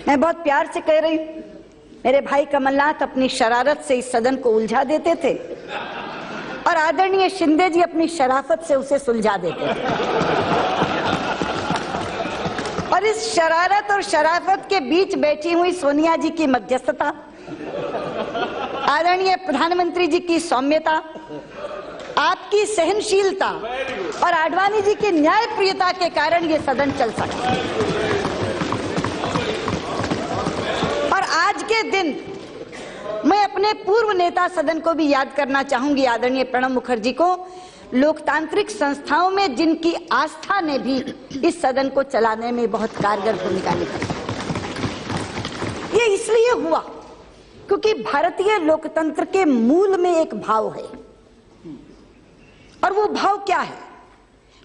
मैं बहुत प्यार से कह रही हूं, मेरे भाई कमलनाथ अपनी शरारत से इस सदन को उलझा देते थे और आदरणीय शिंदे जी अपनी शराफत से उसे सुलझा देते थे। और इस शरारत और शराफत के बीच बैठी हुई सोनिया जी की मध्यस्थता, आदरणीय प्रधानमंत्री जी की सौम्यता, आपकी सहनशीलता और आडवाणी जी की न्यायप्रियता के कारण ये सदन चल सका। और आज के दिन मैं अपने पूर्व नेता सदन को भी याद करना चाहूंगी, आदरणीय प्रणब मुखर्जी को, लोकतांत्रिक संस्थाओं में जिनकी आस्था ने भी इस सदन को चलाने में बहुत कारगर भूमिका निभाई। ये इसलिए हुआ क्योंकि भारतीय लोकतंत्र के मूल में एक भाव है, और वो भाव क्या है?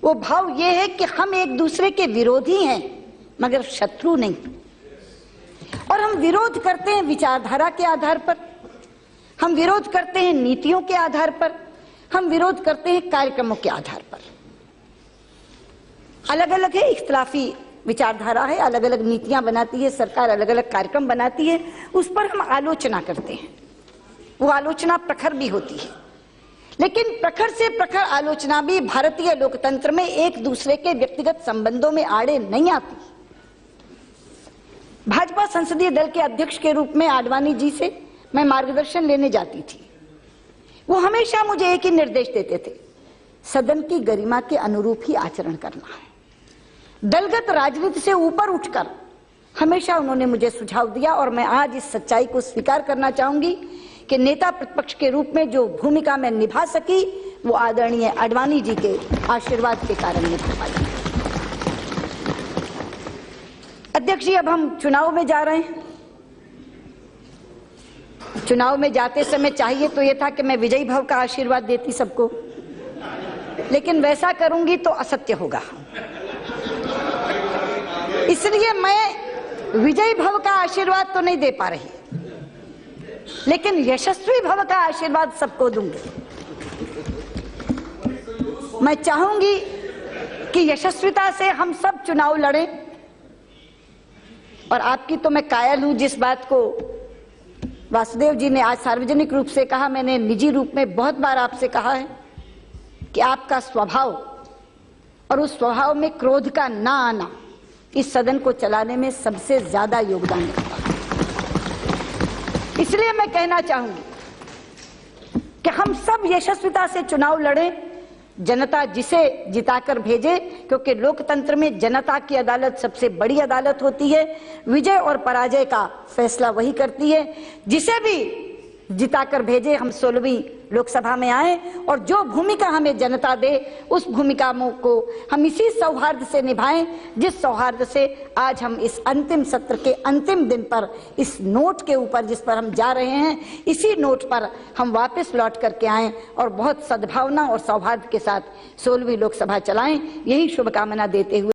वो भाव ये है कि हम एक दूसरे के विरोधी हैं मगर शत्रु नहीं। और हम विरोध करते हैं विचारधारा के आधार पर, हम विरोध करते हैं नीतियों के आधार पर, हम विरोध करते हैं कार्यक्रमों के आधार पर। अलग अलग है, इख्तिलाफी विचारधारा है, अलग अलग नीतियां बनाती है सरकार, अलग अलग कार्यक्रम बनाती है, उस पर हम आलोचना करते हैं। वो आलोचना प्रखर भी होती है, लेकिन प्रखर से प्रखर आलोचना भी भारतीय लोकतंत्र में एक दूसरे के व्यक्तिगत संबंधों में आड़े नहीं आती। भाजपा संसदीय दल के अध्यक्ष के रूप में आडवाणी जी से मैं मार्गदर्शन लेने जाती थी। वो हमेशा मुझे एक ही निर्देश देते थे, सदन की गरिमा के अनुरूप ही आचरण करना है। दलगत राजनीति से ऊपर उठकर हमेशा उन्होंने मुझे सुझाव दिया, और मैं आज इस सच्चाई को स्वीकार करना चाहूंगी कि नेता प्रतिपक्ष के रूप में जो भूमिका मैं निभा सकी वो आदरणीय आडवाणी जी के आशीर्वाद के कारण निभा पाई। अध्यक्ष जी, अब हम चुनाव में जा रहे हैं। चुनाव में जाते समय चाहिए तो यह था कि मैं विजयी भव का आशीर्वाद देती सबको, लेकिन वैसा करूंगी तो असत्य होगा। इसलिए मैं विजयी भव का आशीर्वाद तो नहीं दे पा रही, लेकिन यशस्वी भव का आशीर्वाद सबको दूंगी। मैं चाहूंगी कि यशस्विता से हम सब चुनाव लड़ें, और आपकी तो मैं कायल हूं जिस बात को वासुदेव जी ने आज सार्वजनिक रूप से कहा, मैंने निजी रूप में बहुत बार आपसे कहा है कि आपका स्वभाव और उस स्वभाव में क्रोध का ना आना इस सदन को चलाने में सबसे ज्यादा योगदान देता है। इसलिए मैं कहना चाहूंगी कि हम सब यशस्विता से चुनाव लड़ें, जनता जिसे जिताकर भेजे, क्योंकि लोकतंत्र में जनता की अदालत सबसे बड़ी अदालत होती है। विजय और पराजय का फैसला वही करती है। जिसे भी जिताकर भेजे, हम 16वीं लोकसभा में आए, और जो भूमिका हमें जनता दे उस भूमिका को हम इसी सौहार्द से निभाएं जिस सौहार्द से आज हम इस अंतिम सत्र के अंतिम दिन पर इस नोट के ऊपर जिस पर हम जा रहे हैं, इसी नोट पर हम वापस लौट करके आएं और बहुत सद्भावना और सौहार्द के साथ 16वीं लोकसभा चलाएं। यही शुभकामना देते हुए